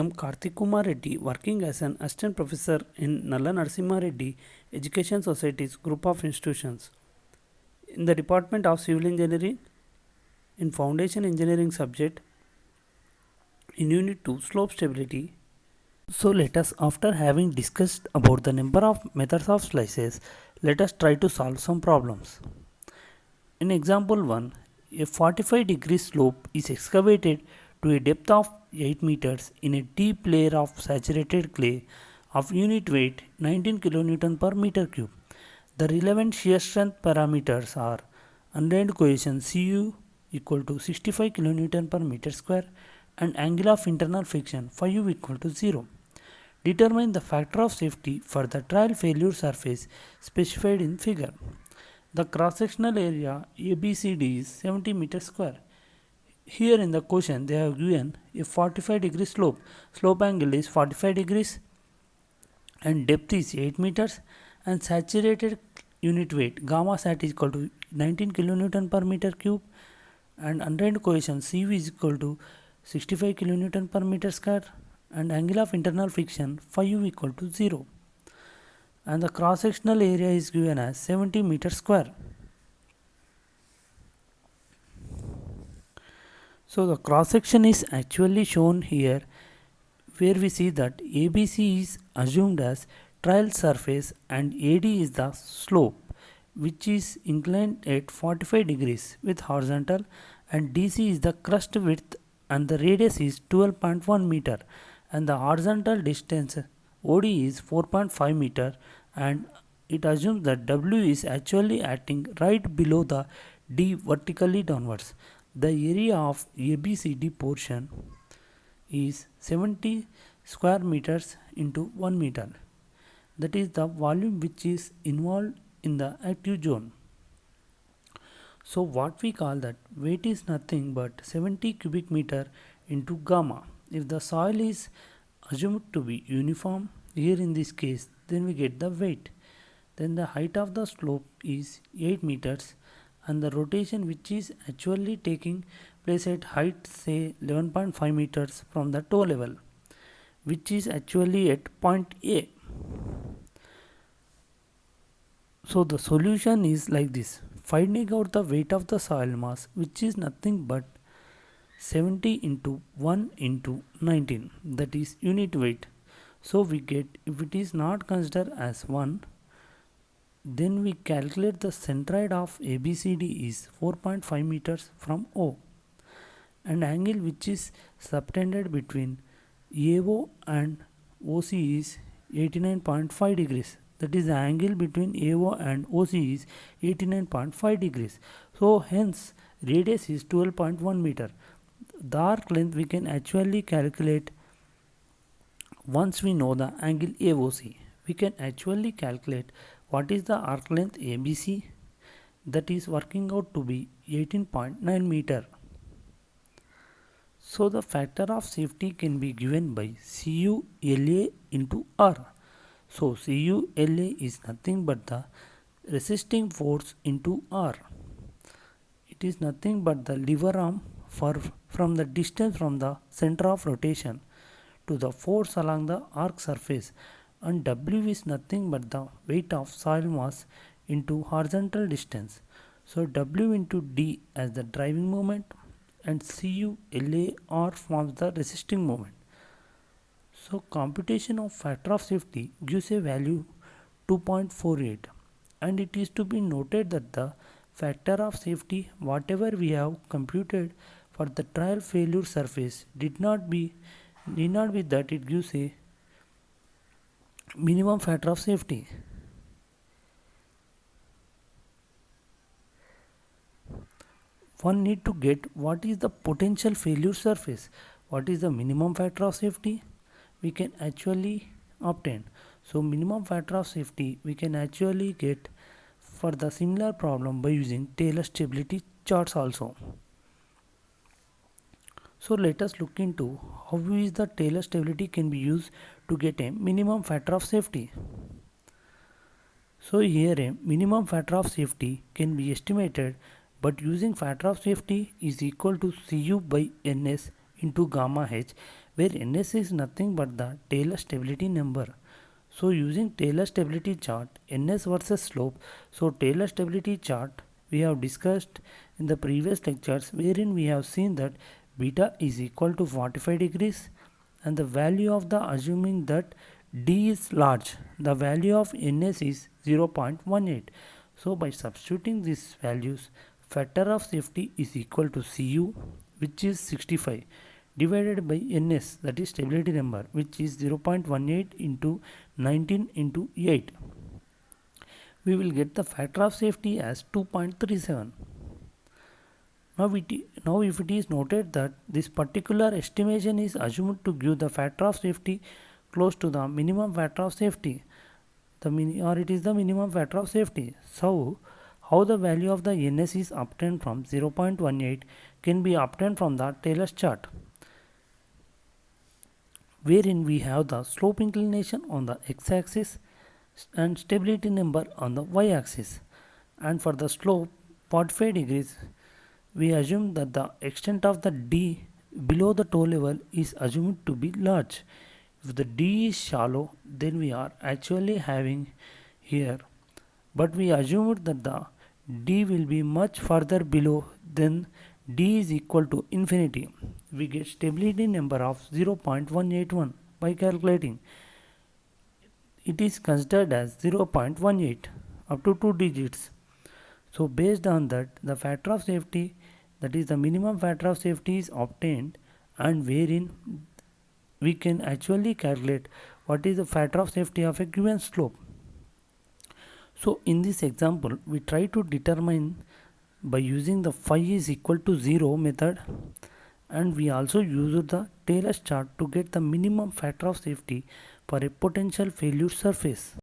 I am Karthik Kumar Reddy, working as an assistant professor in Nalla Narasimha Reddy Education Society's group of institutions. In the Department of Civil Engineering, in Foundation Engineering subject, in Unit 2 Slope Stability. So let us, after having discussed about the number of methods of slices, let us try to solve some problems. In example 1, a 45 degree slope is excavated to a depth of 8 meters in a deep layer of saturated clay of unit weight 19 kN per meter cube. The relevant shear strength parameters are undrained cohesion Cu equal to 65 kN per meter square and angle of internal friction Φu equal to 0. Determine the factor of safety for the trial failure surface specified in figure. The cross-sectional area ABCD is 70 meters square. Here in the question they have given a 45 degree slope. Slope angle is 45 degrees and depth is 8 meters and saturated unit weight gamma sat is equal to 19 kN per meter cube and undrained cohesion Cu is equal to 65 kN per meter square and angle of internal friction Φu equal to 0. And the cross-sectional area is given as 70 meters square. So the cross-section is actually shown here, where we see that ABC is assumed as trial surface and AD is the slope which is inclined at 45 degrees with horizontal, and DC is the crust width and the radius is 12.1 meter and the horizontal distance OD is 4.5 meter, and it assumes that W is actually acting right below the D vertically downwards. The area of ABCD portion is 70 square meters into 1 meter. That is the volume which is involved in the active zone. So what we call that weight is nothing but 70 cubic meter into gamma. If the soil is assumed to be uniform, here in this case, then we get the weight. Then the height of the slope is 8 meters and the rotation which is actually taking place at height say 11.5 meters from the toe level, which is actually at point A. So the solution is like this: finding out the weight of the soil mass, which is nothing but 70 into 1 into 19, that is unit weight. So we get, if it is not considered as 1, then we calculate the centroid of ABCD is 4.5 meters from O, and angle which is subtended between AO and OC is 89.5 degrees. That is, the angle between AO and OC is 89.5 degrees. So hence radius is 12.1 meter. The arc length we can actually calculate once we know the angle AOC. We can actually calculate what is the arc length ABC, that is working out to be 18.9 meter. So the factor of safety can be given by CULA into R. So CULA is nothing but the resisting force into R. It is nothing but the lever arm from the distance from the center of rotation to the force along the arc surface, and W is nothing but the weight of soil mass into horizontal distance. So W into D as the driving moment and CULAR forms the resisting moment. So computation of factor of safety gives a value 2.48, and it is to be noted that the factor of safety whatever we have computed for the trial failure surface need not be that it gives a minimum factor of safety. One need to get what is the potential failure surface, what is the minimum factor of safety we can actually obtain. So minimum factor of safety we can actually get for the similar problem by using Taylor stability charts also. So let us look into how is the Taylor stability can be used to get a minimum factor of safety. So here a minimum factor of safety can be estimated, but using factor of safety is equal to Cu by Ns into gamma h, where NS is nothing but the Taylor stability number. So using Taylor stability chart, NS versus slope. So Taylor stability chart we have discussed in the previous lectures, wherein we have seen that beta is equal to 45 degrees and the value of the assuming that D is large, the value of NS is 0.18. So by substituting these values, factor of safety is equal to Cu, which is 65, divided by NS, that is stability number, which is 0.18 into 19 into 8. We will get the factor of safety as 2.37. Now if it is noted that this particular estimation is assumed to give the factor of safety close to the minimum factor of safety, or it is the minimum factor of safety. So how the value of the NS is obtained from 0.18 can be obtained from the Taylor's chart, wherein we have the slope inclination on the x-axis and stability number on the y-axis. And for the slope 45 degrees, we assume that the extent of the D below the toe level is assumed to be large. If the D is shallow, then we are actually having here, but we assumed that the D will be much further below, then D is equal to infinity. We get stability number of 0.181 by calculating. It is considered as 0.18 up to 2 digits. So based on that, the factor of safety, that is the minimum factor of safety, is obtained, and wherein we can actually calculate what is the factor of safety of a given slope. So in this example, we try to determine by using the phi is equal to 0 method, and we also use the Taylor's chart to get the minimum factor of safety for a potential failure surface.